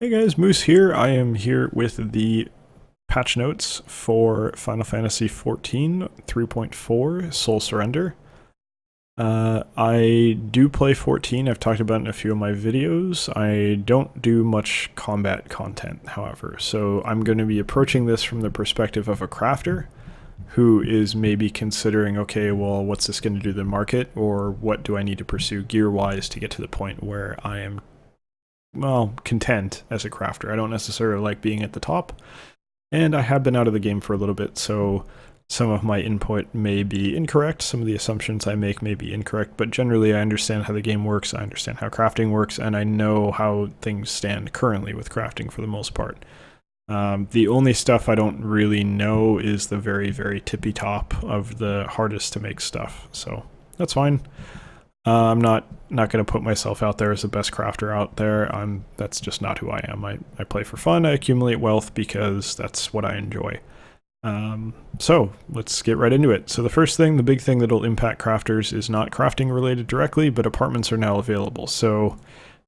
Hey guys, Moose here. I am here with the patch notes for Final Fantasy XIV 3.4 Soul Surrender. I do play 14. I've talked about it in a few of my videos. I don't do much combat content, however, so I'm going to be approaching this from the perspective of a crafter who is maybe considering, okay, well, what's this going to do to the market, or what do I need to pursue gear-wise to get to the point where I am content as a crafter. I don't necessarily like being at the top, and I have been out of the game for a little bit, so some of my input may be incorrect, some of the assumptions I make may be incorrect, but generally I understand how the game works, I understand how crafting works, and I know how things stand currently with crafting for the most part. The only stuff I don't really know is the very, very tippy top of the hardest to make stuff, so that's fine. I'm not going to put myself out there as the best crafter out there. That's just not who I am. I play for fun. I accumulate wealth because that's what I enjoy. So let's get right into it. So the first thing, the big thing that'll impact crafters is not crafting related directly, but apartments are now available. So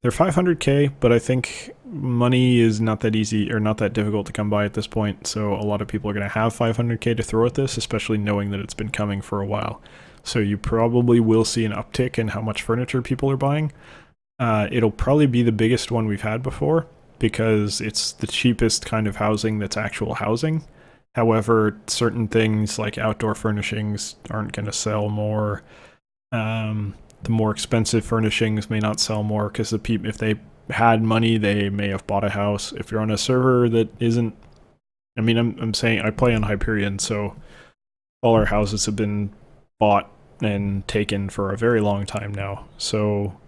they're 500k, but I think money is not that easy or not that difficult to come by at this point. So a lot of people are going to have 500k to throw at this, especially knowing that it's been coming for a while. So you probably will see an uptick in how much furniture people are buying. It'll probably be the biggest one we've had before because it's the cheapest kind of housing that's actual housing. However, certain things like outdoor furnishings aren't going to sell more. The more expensive furnishings may not sell more because the people, if they had money, they may have bought a house. If you're on a server that isn't, I mean, I'm saying I play on Hyperion, so all our houses have been bought and taken for a very long time now. So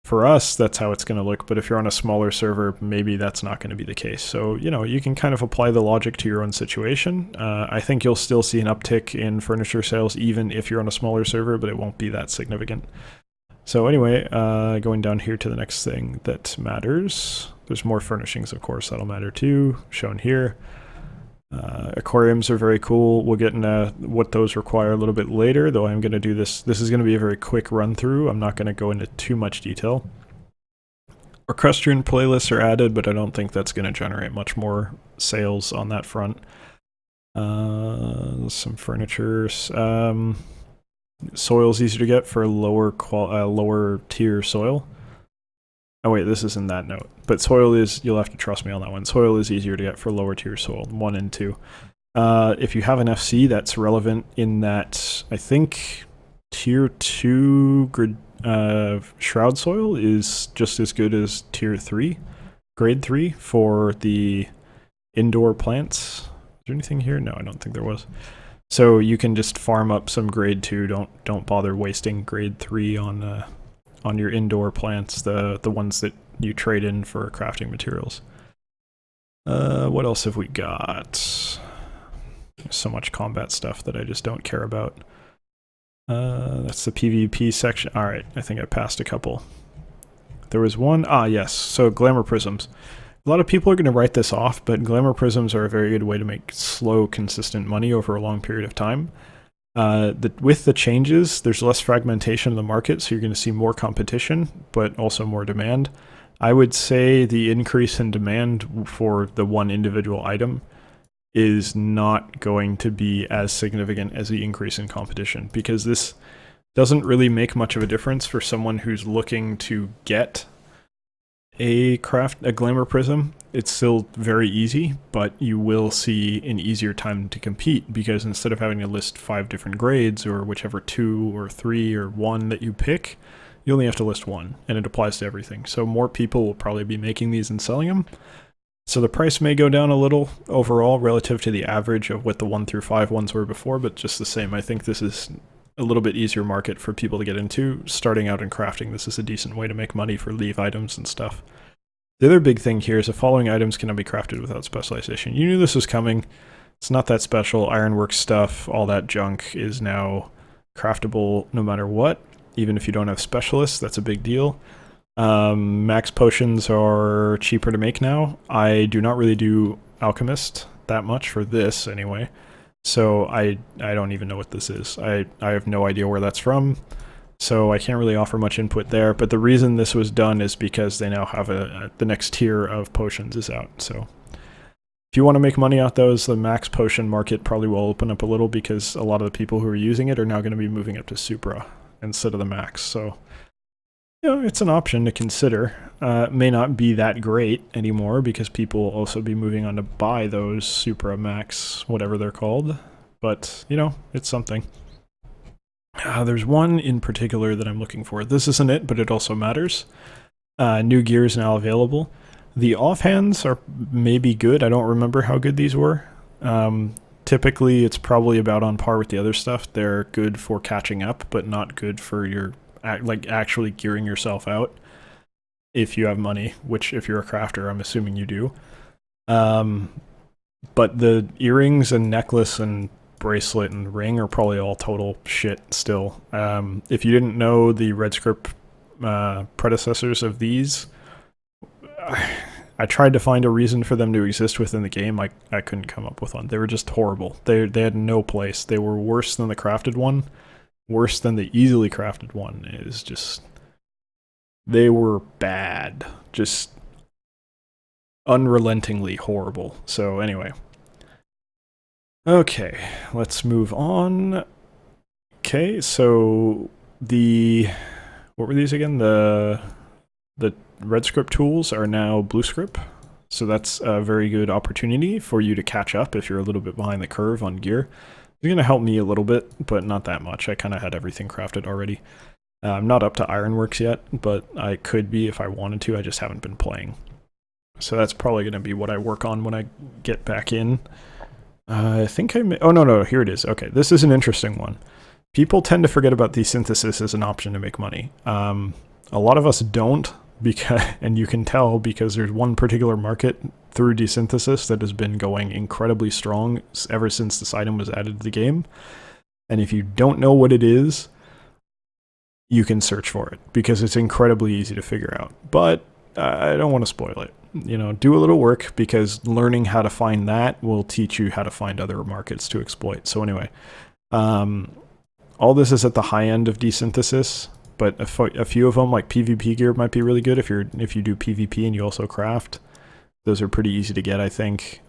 for us, that's how it's going to look. But if you're on a smaller server, maybe that's not going to be the case. So, you know, you can kind of apply the logic to your own situation. I think you'll still see an uptick in furniture sales, even if you're on a smaller server, but it won't be that significant. So anyway, going down here to the next thing that matters. There's more furnishings, of course, that'll matter too, shown here. Aquariums are very cool. We'll get into what those require a little bit later, though I'm going to do this. This is going to be a very quick run through. I'm not going to go into too much detail. Equestrian playlists are added, but I don't think that's going to generate much more sales on that front. Some furniture. Soil's easier to get for lower tier soil. Oh wait, this isn't that note. But soil is, you'll have to trust me on that one. Soil is easier to get for lower tier soil, 1 and 2. If you have an FC, that's relevant in that I think tier 2 shroud soil is just as good as tier 3, grade 3 for the indoor plants. Is there anything here? No, I don't think there was. So you can just farm up some grade 2. Don't bother wasting grade 3 on your indoor plants, the ones that you trade in for crafting materials. What else have we got? There's so much combat stuff that I just don't care about. That's the PvP section. Alright, I think I passed a couple. There was one, yes, so Glamour Prisms. A lot of people are going to write this off, but Glamour Prisms are a very good way to make slow, consistent money over a long period of time. With the changes, there's less fragmentation in the market, so you're going to see more competition, but also more demand. I would say the increase in demand for the one individual item is not going to be as significant as the increase in competition, because this doesn't really make much of a difference for someone who's looking to get a Glamour Prism. It's still very easy, but you will see an easier time to compete because instead of having to list 5 different grades or whichever 2 or 3 or 1 that you pick, you only have to list 1, and it applies to everything. So more people will probably be making these and selling them. So the price may go down a little overall relative to the average of what the 1 through 5 ones were before, but just the same. I think this is a little bit easier market for people to get into. Starting out in crafting, this is a decent way to make money for leave items and stuff. The other big thing here is the following items cannot be crafted without specialization. You knew this was coming. It's not that special. Ironwork stuff, all that junk is now craftable no matter what. Even if you don't have specialists, that's a big deal. Max potions are cheaper to make now. I do not really do alchemist that much for this anyway. So I don't even know what this is. I have no idea where that's from. so I can't really offer much input there. But the reason this was done is because they now have the next tier of potions is out. So if you want to make money out those, the max potion market probably will open up a little, because a lot of the people who are using it are now going to be moving up to Supra instead of the max. So, you know, it's an option to consider. It may not be that great anymore, because people will also be moving on to buy those Supra, Max, whatever they're called. But, you know, it's something. There's one in particular that I'm looking for. This isn't it, but it also matters. New gear is now available. The offhands are maybe good. I don't remember how good these were. Typically, it's probably about on par with the other stuff. They're good for catching up, but not good for your like actually gearing yourself out if you have money, which if you're a crafter, I'm assuming you do. But the earrings and necklace and bracelet and ring are probably all total shit still. If you didn't know the red scrip predecessors of these, I tried to find a reason for them to exist within the game. I couldn't come up with one. They were just horrible. They had no place. They were worse than the crafted one. Worse than the easily crafted one. Is just... They were bad. Just unrelentingly horrible. So anyway. Okay, let's move on. Okay, so the... What were these again? The red scrip tools are now blue scrip. So that's a very good opportunity for you to catch up if you're a little bit behind the curve on gear. It's going to help me a little bit, but not that much. I kind of had everything crafted already. I'm not up to Ironworks yet, but I could be if I wanted to. I just haven't been playing. So that's probably going to be what I work on when I get back in. I think oh, no, here it is. Okay, this is an interesting one. People tend to forget about desynthesis as an option to make money. A lot of us don't, and you can tell because there's one particular market through desynthesis that has been going incredibly strong ever since this item was added to the game. And if you don't know what it is, you can search for it because it's incredibly easy to figure out. But I don't want to spoil it. You know, do a little work, because learning how to find that will teach you how to find other markets to exploit. So anyway, all this is at the high end of desynthesis, but a few of them, like PvP gear, might be really good if you do PvP and you also craft. Those are pretty easy to get, I think.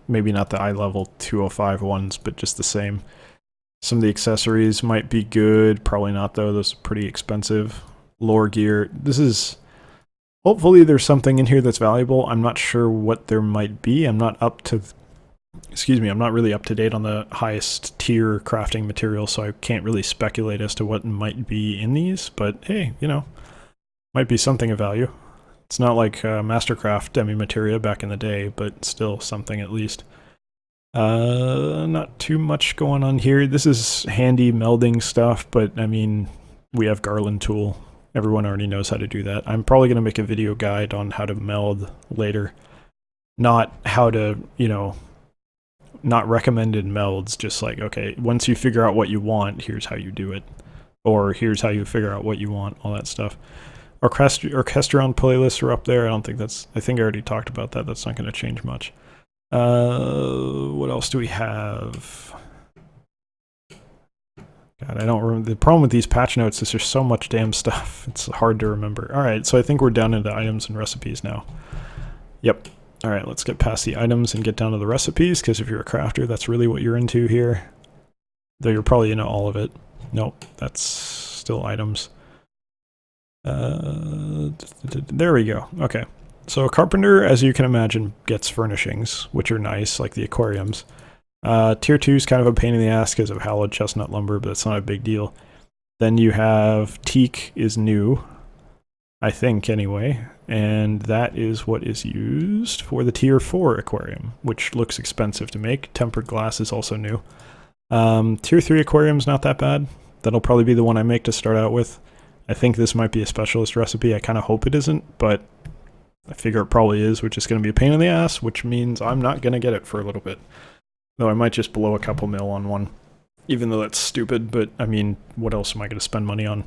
Maybe not the eye level 205 ones, but just the same. Some of the accessories might be good. Probably not, though. Those are pretty expensive. Lore gear. This is... Hopefully there's something in here that's valuable. I'm not sure what there might be. I'm not really up to date on the highest tier crafting material, so I can't really speculate as to what might be in these. But hey, you know, might be something of value. It's not like Mastercraft demi-materia back in the day, but still something at least. Not too much going on here. This is handy melding stuff, but I mean, we have Garland tool. Everyone already knows how to do that. I'm probably going to make a video guide on how to meld later. Not how to, you know, not recommended melds, just like, okay, once you figure out what you want, here's how you do it. Or here's how you figure out what you want, all that stuff. Orchestron playlists are up there. I think I already talked about that. That's not going to change much. What else do we have? God, I don't remember. The problem with these patch notes is there's so much damn stuff. It's hard to remember. Alright, so I think we're down into items and recipes now. Yep. Alright, let's get past the items and get down to the recipes, because if you're a crafter, that's really what you're into here. Though you're probably into all of it. Nope, that's still items. There we go. Okay. So a carpenter, as you can imagine, gets furnishings, which are nice, like the aquariums. Tier 2 is kind of a pain in the ass because of hallowed chestnut lumber, but it's not a big deal. Then you have teak is new, I think anyway, and that is what is used for the tier 4 aquarium, which looks expensive to make. Tempered glass is also new. Tier 3 aquarium's not that bad. That'll probably be the one I make to start out with. I think this might be a specialist recipe. I kind of hope it isn't, but I figure it probably is, which is going to be a pain in the ass, which means I'm not going to get it for a little bit. Though I might just blow a couple mil on one, even though that's stupid, but I mean, what else am I going to spend money on?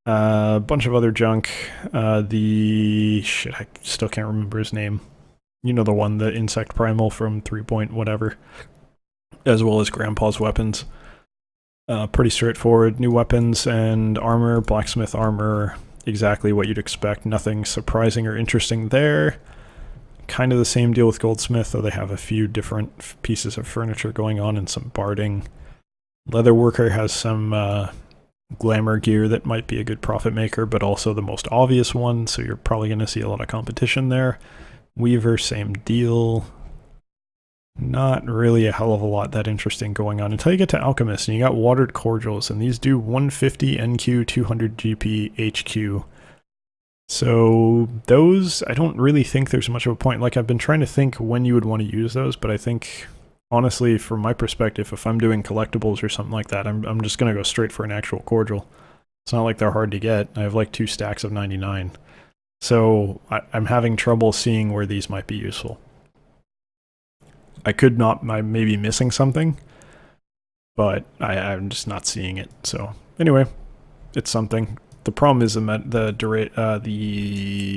A bunch of other junk. Shit, I still can't remember his name. You know the one, the insect primal from 3 point whatever. As well as Grandpa's weapons. Pretty straightforward. New weapons and armor, blacksmith armor, exactly what you'd expect. Nothing surprising or interesting there. Kind of the same deal with goldsmith, though they have a few different pieces of furniture going on and some barding. Leatherworker has some glamour gear that might be a good profit maker, but also the most obvious one, so you're probably going to see a lot of competition there. Weaver, same deal. Not really a hell of a lot that interesting going on until you get to Alchemist, and you got watered cordials, and these do 150 NQ, 200 GP, HQ. So those, I don't really think there's much of a point. Like, I've been trying to think when you would want to use those, but I think, honestly, from my perspective, if I'm doing collectibles or something like that, I'm just going to go straight for an actual cordial. It's not like they're hard to get. I have like 2 stacks of 99. So I'm having trouble seeing where these might be useful. I may be missing something, but I'm just not seeing it. So anyway, it's something. The problem is the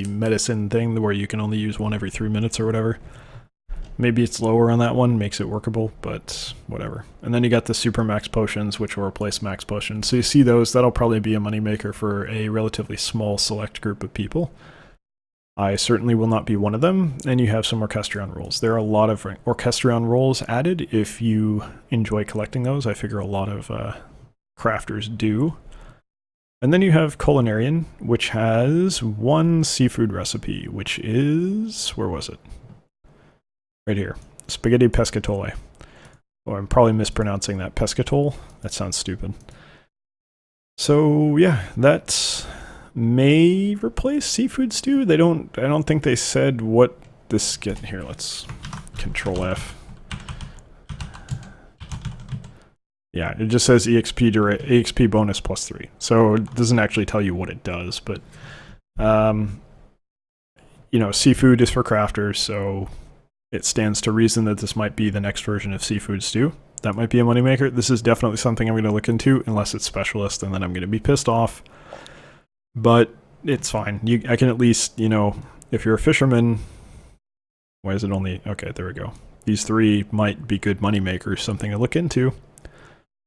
medicine thing where you can only use one every 3 minutes or whatever. Maybe it's lower on that one, makes it workable, but whatever. And then you got the super max potions, which will replace max potions. So you see those, that'll probably be a moneymaker for a relatively small select group of people. I certainly will not be one of them, and you have some Orchestrion rolls. There are a lot of Orchestrion rolls added if you enjoy collecting those. I figure a lot of crafters do. And then you have Culinarian, which has 1 seafood recipe, which is... where was it? Right here. Spaghetti pescatole. Oh, I'm probably mispronouncing that. Pescatole? That sounds stupid. So, yeah, that's... may replace seafood stew. I don't think they said what this get here. Let's Control F. Yeah, it just says EXP bonus +3. So it doesn't actually tell you what it does, but you know, seafood is for crafters, so it stands to reason that this might be the next version of seafood stew. That might be a moneymaker. This is definitely something I'm going to look into, unless it's specialist, and then I'm going to be pissed off. But it's fine. I can at least, you know, if you're a fisherman, why is it only... okay, there we go. These 3 might be good moneymakers, something to look into.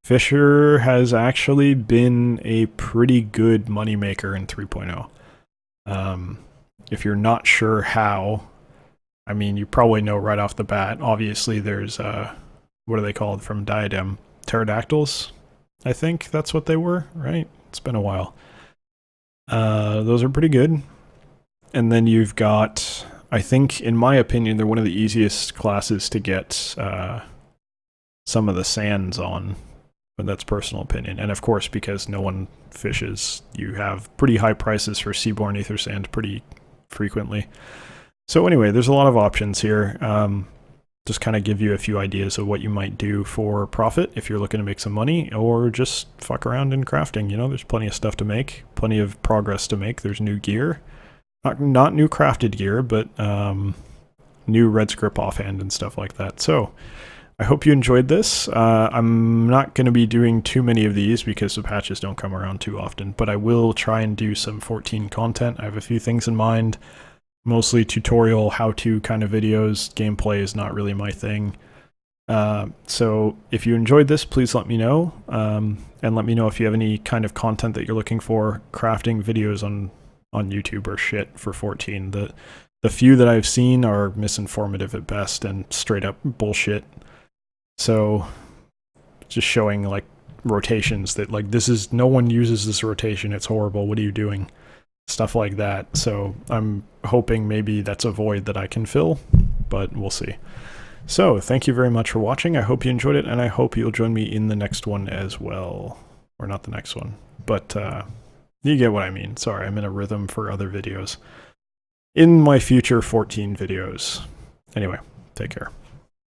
Fisher has actually been a pretty good moneymaker in 3.0. If you're not sure how, I mean, you probably know right off the bat. Obviously, there's, what are they called from Diadem? Pterodactyls? I think that's what they were, right? It's been a while. Those are pretty good. And then you've got, I think, in my opinion, they're one of the easiest classes to get some of the sands on, but that's personal opinion. And of course, because no one fishes, you have pretty high prices for seaborne ether sand pretty frequently. So anyway, there's a lot of options here. Just kind of give you a few ideas of what you might do for profit if you're looking to make some money, or just fuck around in crafting. You know, there's plenty of stuff to make, plenty of progress to make. There's new gear, not new crafted gear, but new red scrip offhand and stuff like that. So I hope you enjoyed this. I'm not going to be doing too many of these because the patches don't come around too often, but I will try and do some 14 content. I have a few things in mind. Mostly tutorial, how-to kind of videos. Gameplay is not really my thing. So if you enjoyed this, please let me know. And let me know if you have any kind of content that you're looking for. Crafting videos on YouTube or shit for 14. The few that I've seen are misinformative at best and straight up bullshit. So just showing like rotations that like, this is, no one uses this rotation. It's horrible. What are you doing? Stuff like that. So I'm hoping maybe that's a void that I can fill, but we'll see. So thank you very much for watching. I hope you enjoyed it, and I hope you'll join me in the next one as well. Or not the next one, but you get what I mean. Sorry, I'm in a rhythm for other videos. In my future 14 videos. Anyway, take care.